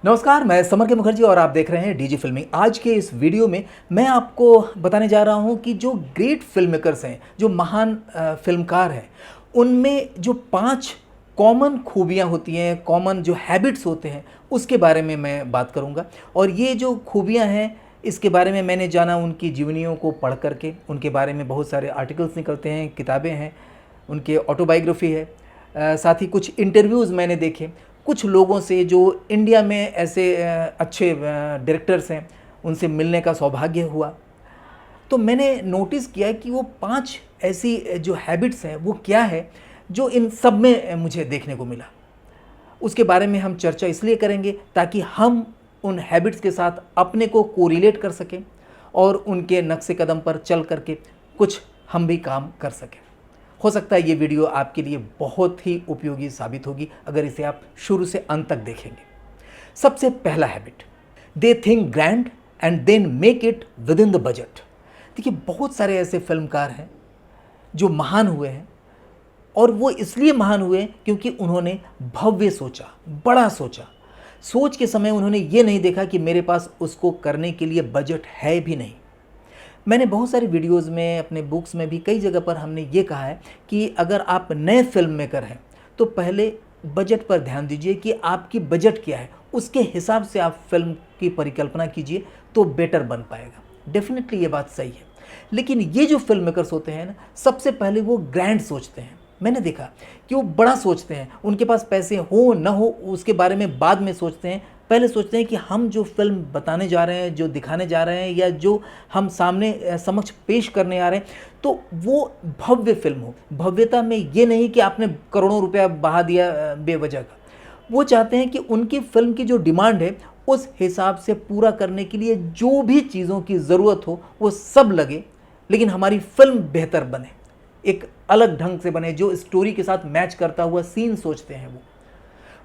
नमस्कार, मैं समर के मुखर्जी और आप देख रहे हैं डीजी फिल्मी। आज के इस वीडियो में मैं आपको बताने जा रहा हूं कि जो ग्रेट फिल्म मेकर्स हैं, जो महान फिल्मकार हैं, उनमें जो 5 कॉमन खूबियां होती हैं, कॉमन जो हैबिट्स होते हैं, उसके बारे में मैं बात करूंगा। और ये जो खूबियां हैं, इसके बारे में मैंने जाना उनकी जीवनियों को पढ़ करके। उनके बारे में बहुत सारे आर्टिकल्स निकलते हैं, किताबें हैं, उनके ऑटोबायोग्राफी है। साथ ही कुछ इंटरव्यूज़ मैंने देखे कुछ लोगों से जो इंडिया में ऐसे अच्छे डायरेक्टर्स हैं, उनसे मिलने का सौभाग्य हुआ। तो मैंने नोटिस किया कि वो 5 ऐसी जो हैबिट्स हैं वो क्या है जो इन सब में मुझे देखने को मिला। उसके बारे में हम चर्चा इसलिए करेंगे ताकि हम उन हैबिट्स के साथ अपने को कोरिलेट कर सकें और उनके नक्शे कदम पर चल करके कुछ हम भी काम कर सकें। हो सकता है ये वीडियो आपके लिए बहुत ही उपयोगी साबित होगी अगर इसे आप शुरू से अंत तक देखेंगे। सबसे पहला habit, they think grand and then make it within the budget. देखिए, बहुत सारे ऐसे फिल्मकार हैं जो महान हुए हैं और वो इसलिए महान हुए क्योंकि उन्होंने भव्य सोचा, बड़ा सोचा। सोच के समय उन्होंने ये नहीं देखा कि मेरे पास उसको करने के लिए बजट है भी नहीं। मैंने बहुत सारी वीडियोज़ में, अपने बुक्स में भी कई जगह पर हमने ये कहा है कि अगर आप नए फिल्म मेकर हैं तो पहले बजट पर ध्यान दीजिए कि आपकी बजट क्या है, उसके हिसाब से आप फिल्म की परिकल्पना कीजिए तो बेटर बन पाएगा। डेफिनेटली ये बात सही है। लेकिन ये जो फिल्म मेकर्स होते हैं ना, सबसे पहले वो ग्रैंड सोचते हैं। मैंने देखा कि वो बड़ा सोचते हैं। उनके पास पैसे हो ना हो उसके बारे में बाद में सोचते हैं। पहले सोचते हैं कि हम जो फिल्म बताने जा रहे हैं, जो दिखाने जा रहे हैं, या जो हम सामने समक्ष पेश करने आ रहे हैं, तो वो भव्य फिल्म हो। भव्यता में ये नहीं कि आपने करोड़ों रुपया बहा दिया बेवजह का। वो चाहते हैं कि उनकी फिल्म की जो डिमांड है उस हिसाब से पूरा करने के लिए जो भी चीज़ों की ज़रूरत हो वो सब लगे, लेकिन हमारी फिल्म बेहतर बने, एक अलग ढंग से बने, जो स्टोरी के साथ मैच करता हुआ सीन सोचते हैं। वो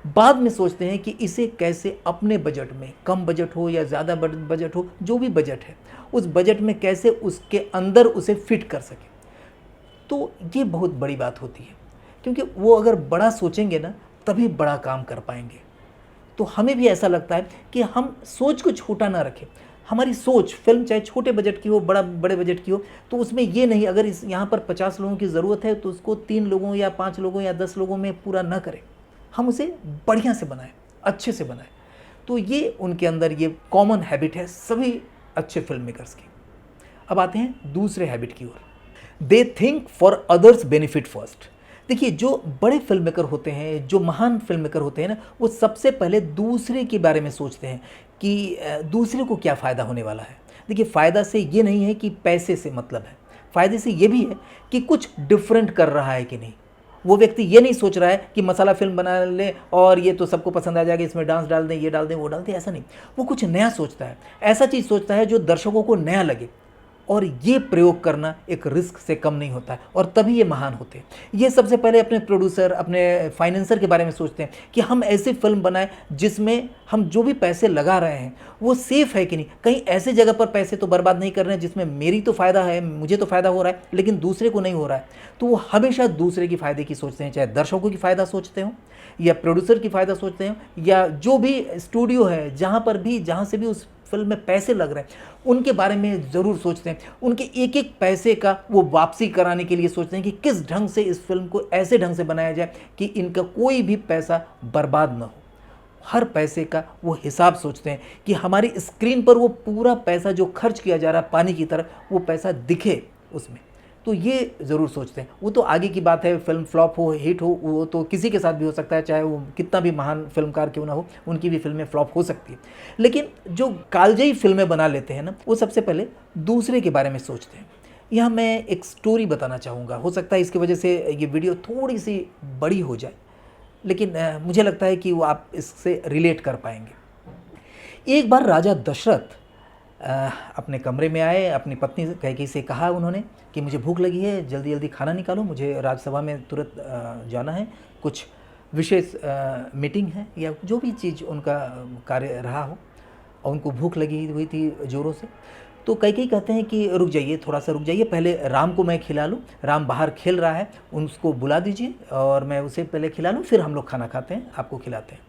बाद में सोचते हैं कि इसे कैसे अपने बजट में, कम बजट हो या ज़्यादा बजट हो, जो भी बजट है उस बजट में कैसे उसके अंदर उसे फिट कर सके। तो ये बहुत बड़ी बात होती है, क्योंकि वो अगर बड़ा सोचेंगे ना तभी बड़ा काम कर पाएंगे। तो हमें भी ऐसा लगता है कि हम सोच को छोटा ना रखें। हमारी सोच, फिल्म चाहे छोटे बजट की हो, बड़े बजट की हो, तो उसमें ये नहीं, अगर इस यहाँ पर 50 लोगों की ज़रूरत है तो उसको 3 लोगों या 5 लोगों या 10 लोगों में पूरा ना करें। हम उसे बढ़िया से बनाएं, अच्छे से बनाएं। तो ये उनके अंदर ये कॉमन हैबिट है सभी अच्छे फिल्म मेकर्स की। अब आते हैं दूसरे हैबिट की ओर, they think for others benefit first. देखिए, जो बड़े फिल्म मेकर होते हैं, जो महान फिल्म मेकर होते हैं ना, वो सबसे पहले दूसरे के बारे में सोचते हैं कि दूसरे को क्या फ़ायदा होने वाला है। देखिए, फ़ायदा से ये नहीं है कि पैसे से मतलब है, फ़ायदे से ये भी है कि कुछ डिफरेंट कर रहा है कि नहीं। वो व्यक्ति ये नहीं सोच रहा है कि मसाला फिल्म बना ले और ये तो सबको पसंद आ जाएगा, इसमें डांस डाल दें, ये डाल दें, वो डाल दें, ऐसा नहीं। वो कुछ नया सोचता है, ऐसा चीज़ सोचता है जो दर्शकों को नया लगे। और ये प्रयोग करना एक रिस्क से कम नहीं होता है, और तभी ये महान होते हैं। ये सबसे पहले अपने प्रोड्यूसर, अपने फाइनेंसर के बारे में सोचते हैं कि हम ऐसी फिल्म बनाएं जिसमें हम जो भी पैसे लगा रहे हैं वो सेफ़ है कि नहीं, कहीं ऐसे जगह पर पैसे तो बर्बाद नहीं कर रहे हैं जिसमें मेरी तो फ़ायदा है, मुझे तो फ़ायदा हो रहा है लेकिन दूसरे को नहीं हो रहा है। तो वो हमेशा दूसरे की फ़ायदे की सोचते हैं, चाहे दर्शकों की फ़ायदा सोचते हों या प्रोड्यूसर की फ़ायदा सोचते हों, या जो भी स्टूडियो है जहाँ से भी उस फिल्म में पैसे लग रहे हैं उनके बारे में ज़रूर सोचते हैं। उनके एक एक पैसे का वो वापसी कराने के लिए सोचते हैं कि किस ढंग से इस फिल्म को ऐसे ढंग से बनाया जाए कि इनका कोई भी पैसा बर्बाद ना हो। हर पैसे का वो हिसाब सोचते हैं कि हमारी स्क्रीन पर वो पूरा पैसा जो खर्च किया जा रहा है पानी की तरह, वो पैसा दिखे उसमें। तो ये ज़रूर सोचते हैं। वो तो आगे की बात है, फिल्म फ्लॉप हो, हिट हो, वो तो किसी के साथ भी हो सकता है, चाहे वो कितना भी महान फिल्मकार क्यों ना हो, उनकी भी फिल्में फ्लॉप हो सकती है। लेकिन जो कालजयी फिल्में बना लेते हैं ना, वो सबसे पहले दूसरे के बारे में सोचते हैं। यहाँ मैं एक स्टोरी बताना चाहूँगा। हो सकता है इसकी वजह से ये वीडियो थोड़ी सी बड़ी हो जाए, लेकिन मुझे लगता है कि वो आप इससे रिलेट कर पाएंगे। एक बार राजा दशरथ अपने कमरे में आए, अपनी पत्नी कैकेयी से कहा उन्होंने कि मुझे भूख लगी है, जल्दी जल्दी खाना निकालो, मुझे राज्यसभा में तुरंत जाना है, कुछ विशेष मीटिंग है या जो भी चीज़ उनका कार्य रहा हो, और उनको भूख लगी हुई थी ज़ोरों से। तो कैकेयी कहते हैं कि रुक जाइए, थोड़ा सा रुक जाइए, पहले राम को मैं खिला लूँ, राम बाहर खेल रहा है, उसको बुला दीजिए और मैं उसे पहले खिला लूँ, फिर हम लोग खाना खाते हैं, आपको खिलाते हैं।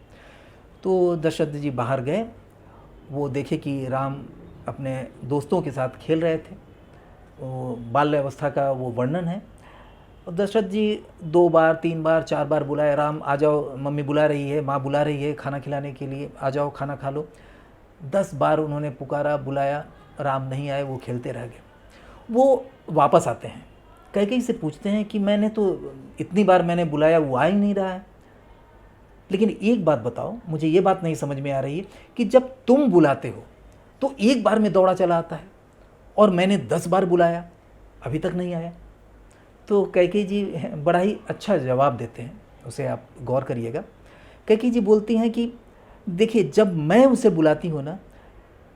तो दशरथ जी बाहर गए, वो देखे कि राम अपने दोस्तों के साथ खेल रहे थे। वो बाल्य अवस्था का वो वर्णन है। और दशरथ जी 2 बार 3 बार 4 बार बुलाए, राम आ जाओ, मम्मी बुला रही है, माँ बुला रही है खाना खिलाने के लिए, आ जाओ खाना खा लो। 10 बार उन्होंने पुकारा, बुलाया, राम नहीं आए, वो खेलते रह गए। वो वापस आते हैं, कैकेयी से पूछते हैं कि मैंने तो इतनी बार मैंने बुलाया, वो आ ही नहीं रहा है। लेकिन एक बात बताओ, मुझे ये बात नहीं समझ में आ रही है कि जब तुम बुलाते हो तो एक बार में दौड़ा चला आता है, और मैंने 10 बार बुलाया, अभी तक नहीं आया। तो कैकेयी जी बड़ा ही अच्छा जवाब देते हैं, उसे आप गौर करिएगा। कैकेयी जी बोलती हैं कि देखिए, जब मैं उसे बुलाती हूँ ना,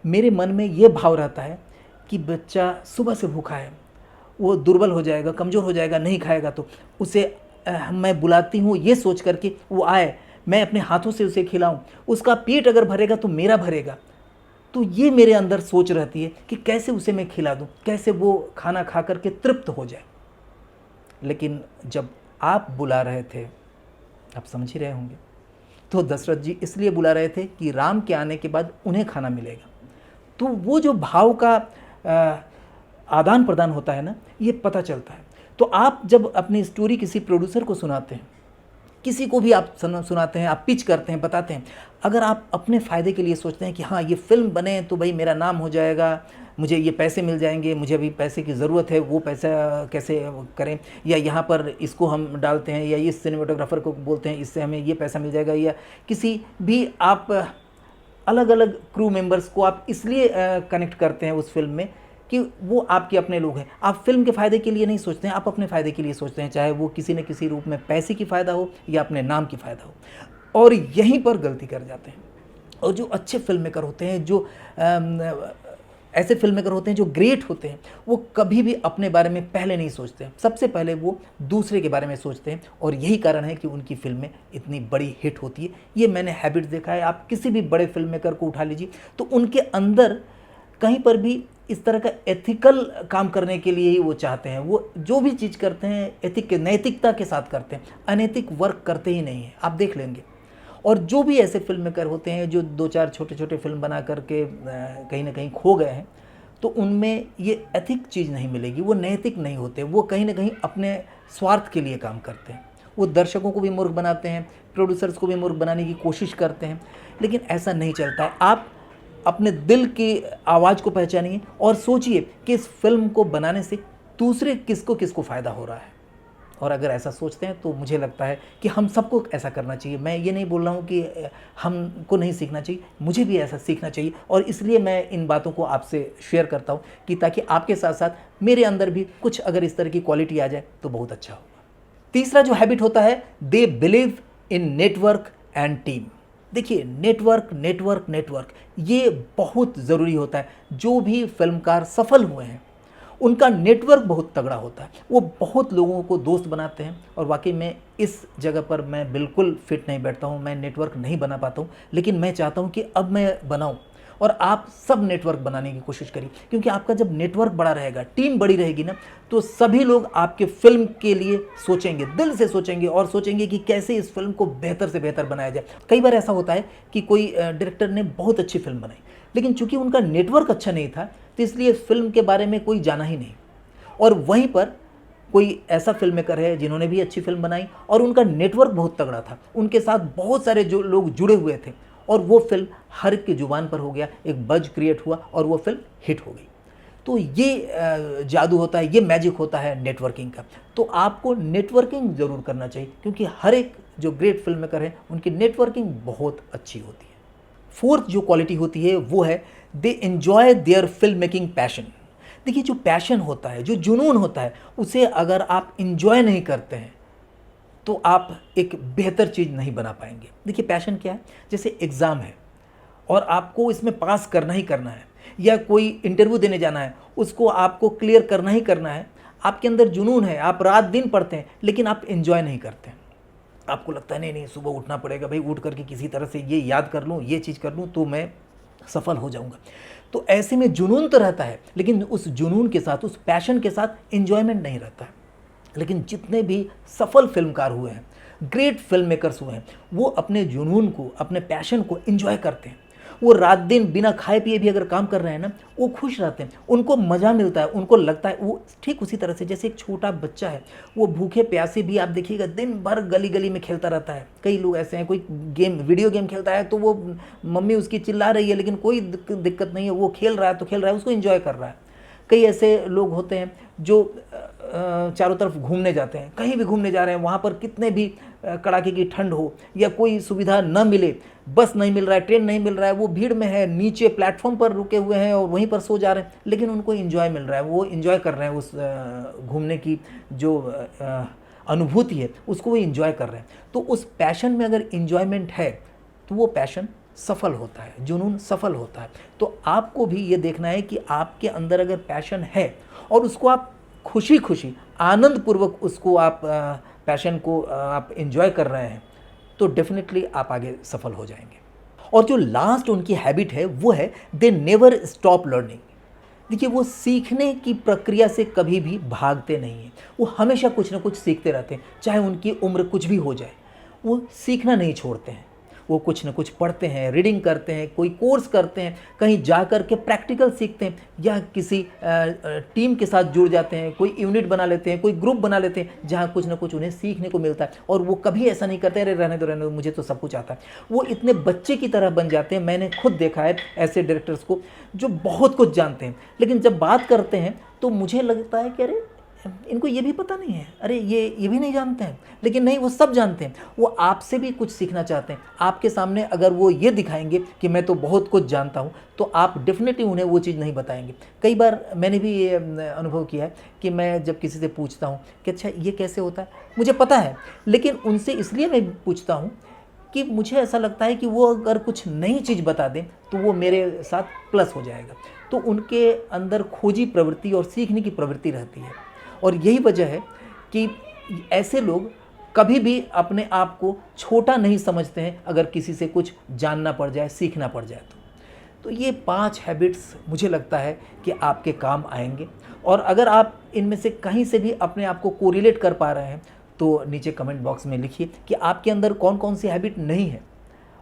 मेरे मन में ये भाव रहता है कि बच्चा सुबह से भूखा है, वो दुर्बल हो जाएगा, कमज़ोर हो जाएगा, नहीं खाएगा, तो उसे मैं बुलाती हूँ ये सोच करके वो आए, मैं अपने हाथों से उसे खिलाऊं, उसका पेट अगर भरेगा तो मेरा भरेगा। तो ये मेरे अंदर सोच रहती है कि कैसे उसे मैं खिला दूं, कैसे वो खाना खा करके तृप्त हो जाए। लेकिन जब आप बुला रहे थे, आप समझ ही रहे होंगे, तो दशरथ जी इसलिए बुला रहे थे कि राम के आने के बाद उन्हें खाना मिलेगा। तो वो जो भाव का आदान प्रदान होता है ना, ये पता चलता है। तो आप जब अपनी स्टोरी किसी प्रोड्यूसर को सुनाते हैं, किसी को भी आप सुनाते हैं, आप पिच करते हैं, बताते हैं, अगर आप अपने फ़ायदे के लिए सोचते हैं कि हाँ ये फ़िल्म बने तो भाई मेरा नाम हो जाएगा, मुझे ये पैसे मिल जाएंगे, मुझे अभी पैसे की ज़रूरत है, वो पैसा कैसे करें, या यहाँ पर इसको हम डालते हैं, या इस सिनेमेटोग्राफर को बोलते हैं, इससे हमें ये पैसा मिल जाएगा, या किसी भी आप अलग अलग क्रू मेंबर्स को आप इसलिए कनेक्ट करते हैं उस फिल्म में कि वो आपके अपने लोग हैं। आप फिल्म के फ़ायदे के लिए नहीं सोचते हैं, आप अपने फ़ायदे के लिए सोचते हैं, चाहे वो किसी न किसी रूप में पैसे की फ़ायदा हो या अपने नाम की फ़ायदा हो, और यहीं पर गलती कर जाते हैं। और जो अच्छे फिल्म मेकर होते हैं, जो ऐसे फिल्म मेकर होते हैं जो ग्रेट होते हैं, वो कभी भी अपने बारे में पहले नहीं सोचते हैं, सबसे पहले वो दूसरे के बारे में सोचते हैं, और यही कारण है कि उनकी फिल्में इतनी बड़ी हिट होती है। ये मैंने हैबिट देखा है। आप किसी भी बड़े फिल्म मेकर को उठा लीजिए, तो उनके अंदर कहीं पर भी इस तरह का एथिकल काम करने के लिए ही वो चाहते हैं। वो जो भी चीज़ करते हैं नैतिकता के साथ करते हैं, अनैतिक वर्क करते ही नहीं हैं, आप देख लेंगे। और जो भी ऐसे फिल्म मेकर होते हैं जो 2-4 छोटे-छोटे फिल्म बना करके कहीं ना कहीं खो गए हैं, तो उनमें ये एथिक चीज़ नहीं मिलेगी, वो नैतिक नहीं होते, वो कहीं ना कहीं अपने स्वार्थ के लिए काम करते हैं। वो दर्शकों को भी मूर्ख बनाते हैं, प्रोड्यूसर्स को भी मूर्ख बनाने की कोशिश करते हैं, लेकिन ऐसा नहीं चलता है। आप अपने दिल की आवाज़ को पहचानिए और सोचिए कि इस फिल्म को बनाने से दूसरे किसको किसको फ़ायदा हो रहा है। और अगर ऐसा सोचते हैं तो मुझे लगता है कि हम सबको ऐसा करना चाहिए। मैं ये नहीं बोल रहा हूँ कि हमको नहीं सीखना चाहिए, मुझे भी ऐसा सीखना चाहिए, और इसलिए मैं इन बातों को आपसे शेयर करता हूँ कि ताकि आपके साथ साथ मेरे अंदर भी कुछ अगर इस तरह की क्वालिटी आ जाए तो बहुत अच्छा होगा। तीसरा जो हैबिट होता है, they believe in network and team. देखिए, नेटवर्क नेटवर्क नेटवर्क ये बहुत ज़रूरी होता है। जो भी फिल्मकार सफल हुए हैं उनका नेटवर्क बहुत तगड़ा होता है, वो बहुत लोगों को दोस्त बनाते हैं। और वाकई में इस जगह पर मैं बिल्कुल फिट नहीं बैठता हूँ, मैं नेटवर्क नहीं बना पाता हूँ, लेकिन मैं चाहता हूँ कि अब मैं बनाऊँ, और आप सब नेटवर्क बनाने की कोशिश करिए। क्योंकि आपका जब नेटवर्क बड़ा रहेगा, टीम बड़ी रहेगी ना, तो सभी लोग आपके फिल्म के लिए सोचेंगे, दिल से सोचेंगे, और सोचेंगे कि कैसे इस फिल्म को बेहतर से बेहतर बनाया जाए। कई बार ऐसा होता है कि कोई डायरेक्टर ने बहुत अच्छी फिल्म बनाई, लेकिन चूंकि उनका नेटवर्क अच्छा नहीं था, तो इसलिए फिल्म के बारे में कोई जाना ही नहीं। और वहीं पर कोई ऐसा फिल्म मेकर है जिन्होंने भी अच्छी फिल्म बनाई और उनका नेटवर्क बहुत तगड़ा था, उनके साथ बहुत सारे जो लोग जुड़े हुए थे, और वो फिल्म हर एक की ज़ुबान पर हो गया, एक बज क्रिएट हुआ और वो फिल्म हिट हो गई। तो ये जादू होता है, ये मैजिक होता है नेटवर्किंग का। तो आपको नेटवर्किंग ज़रूर करना चाहिए, क्योंकि हर एक जो ग्रेट फिल्म मेकर हैं उनकी नेटवर्किंग बहुत अच्छी होती है। फोर्थ जो क्वालिटी होती है वो है, they enjoy there film making passion. देखिए, जो पैशन होता है, जो जुनून होता है, उसे अगर आप इंजॉय नहीं करते हैं तो आप एक बेहतर चीज़ नहीं बना पाएंगे। देखिए, पैशन क्या है? जैसे एग्ज़ाम है और आपको इसमें पास करना ही करना है, या कोई इंटरव्यू देने जाना है, उसको आपको क्लियर करना ही करना है। आपके अंदर जुनून है, आप रात दिन पढ़ते हैं, लेकिन आप एंजॉय नहीं करते हैं। आपको लगता है नहीं सुबह उठना पड़ेगा भाई, उठ करके किसी तरह से ये याद कर लूँ, ये चीज़ कर लूँ तो मैं सफल हो जाऊँगा। तो ऐसे में जुनून तो रहता है, लेकिन उस जुनून के साथ, उस पैशन के साथ एंजॉयमेंट नहीं रहता है। लेकिन जितने भी सफल फिल्मकार हुए हैं ग्रेट फिल्म मेकर्स हुए हैं, वो अपने जुनून को, अपने पैशन को एंजॉय करते हैं। वो रात दिन बिना खाए पिए भी अगर काम कर रहे हैं ना, वो खुश रहते हैं, उनको मज़ा मिलता है, उनको लगता है वो ठीक उसी तरह से जैसे एक छोटा बच्चा है, वो भूखे प्यासे भी आप देखिएगा दिन भर गली गली में खेलता रहता है। कई लोग ऐसे हैं, कोई गेम वीडियो गेम खेलता है तो वो मम्मी उसकी चिल्ला रही है लेकिन कोई दिक्कत नहीं है, वो खेल रहा है तो खेल रहा है, उसको एंजॉय कर रहा है। कई ऐसे लोग होते हैं जो चारों तरफ घूमने जाते हैं, कहीं भी घूमने जा रहे हैं, वहाँ पर कितने भी कड़ाके की ठंड हो या कोई सुविधा न मिले, बस नहीं मिल रहा है, ट्रेन नहीं मिल रहा है, वो भीड़ में है, नीचे प्लेटफॉर्म पर रुके हुए हैं और वहीं पर सो जा रहे हैं, लेकिन उनको एंजॉय मिल रहा है, वो एंजॉय कर रहे हैं उस घूमने की जो अनुभूति है उसको वो एंजॉय कर रहे हैं। तो उस पैशन में अगर एंजॉयमेंट है तो वो पैशन सफल होता है, जुनून सफल होता है। तो आपको भी ये देखना है कि आपके अंदर अगर पैशन है और उसको आप खुशी खुशी आनंद पूर्वक उसको आप पैशन को आप एंजॉय कर रहे हैं तो डेफिनेटली आप आगे सफल हो जाएंगे। और जो लास्ट उनकी हैबिट है वो है दे नेवर स्टॉप लर्निंग। देखिए, वो सीखने की प्रक्रिया से कभी भी भागते नहीं हैं, वो हमेशा कुछ ना कुछ सीखते रहते हैं, चाहे उनकी उम्र कुछ भी हो जाए, वो सीखना नहीं छोड़ते हैं। वो कुछ ना कुछ पढ़ते हैं, रीडिंग करते हैं, कोई कोर्स करते हैं, कहीं जा कर के प्रैक्टिकल सीखते हैं या किसी टीम के साथ जुड़ जाते हैं, कोई यूनिट बना लेते हैं, कोई ग्रुप बना लेते हैं जहाँ कुछ ना कुछ उन्हें सीखने को मिलता है। और वो कभी ऐसा नहीं करते अरे रहने दो मुझे तो सब कुछ आता है। वो इतने बच्चे की तरह बन जाते हैं। मैंने खुद देखा है ऐसे डायरेक्टर्स को जो बहुत कुछ जानते हैं, लेकिन जब बात करते हैं तो मुझे लगता है कि अरे इनको ये भी पता नहीं है, अरे ये भी नहीं जानते हैं, लेकिन नहीं, वो सब जानते हैं। वो आपसे भी कुछ सीखना चाहते हैं। आपके सामने अगर वो ये दिखाएंगे कि मैं तो बहुत कुछ जानता हूँ तो आप डेफिनेटली उन्हें वो चीज़ नहीं बताएंगे। कई बार मैंने भी ये अनुभव किया है कि मैं जब किसी से पूछता हूँ कि अच्छा ये कैसे होता है, मुझे पता है, लेकिन उनसे इसलिए मैं पूछता हूँ कि मुझे ऐसा लगता है कि वो अगर कुछ नई चीज़ बता दें तो वो मेरे साथ प्लस हो जाएगा। तो उनके अंदर खोजी प्रवृत्ति और सीखने की प्रवृत्ति रहती है। और यही वजह है कि ऐसे लोग कभी भी अपने आप को छोटा नहीं समझते हैं अगर किसी से कुछ जानना पड़ जाए, सीखना पड़ जाए तो ये 5 हैबिट्स मुझे लगता है कि आपके काम आएंगे। और अगर आप इनमें से कहीं से भी अपने आप को कोरिलेट कर पा रहे हैं तो नीचे कमेंट बॉक्स में लिखिए कि आपके अंदर कौन कौन सी हैबिट नहीं है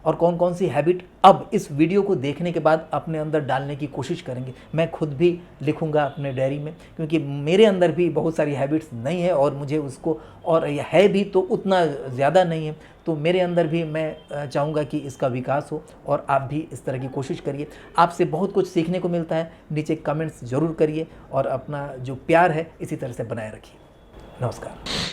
और कौन कौन सी हैबिट अब इस वीडियो को देखने के बाद अपने अंदर डालने की कोशिश करेंगे। मैं खुद भी लिखूंगा अपने डायरी में, क्योंकि मेरे अंदर भी बहुत सारी हैबिट्स नहीं है और मुझे उसको, और यह है भी तो उतना ज़्यादा नहीं है, तो मेरे अंदर भी मैं चाहूँगा कि इसका विकास हो और आप भी इस तरह की कोशिश करिए। आपसे बहुत कुछ सीखने को मिलता है। नीचे कमेंट्स ज़रूर करिए और अपना जो प्यार है इसी तरह से बनाए रखिए। नमस्कार।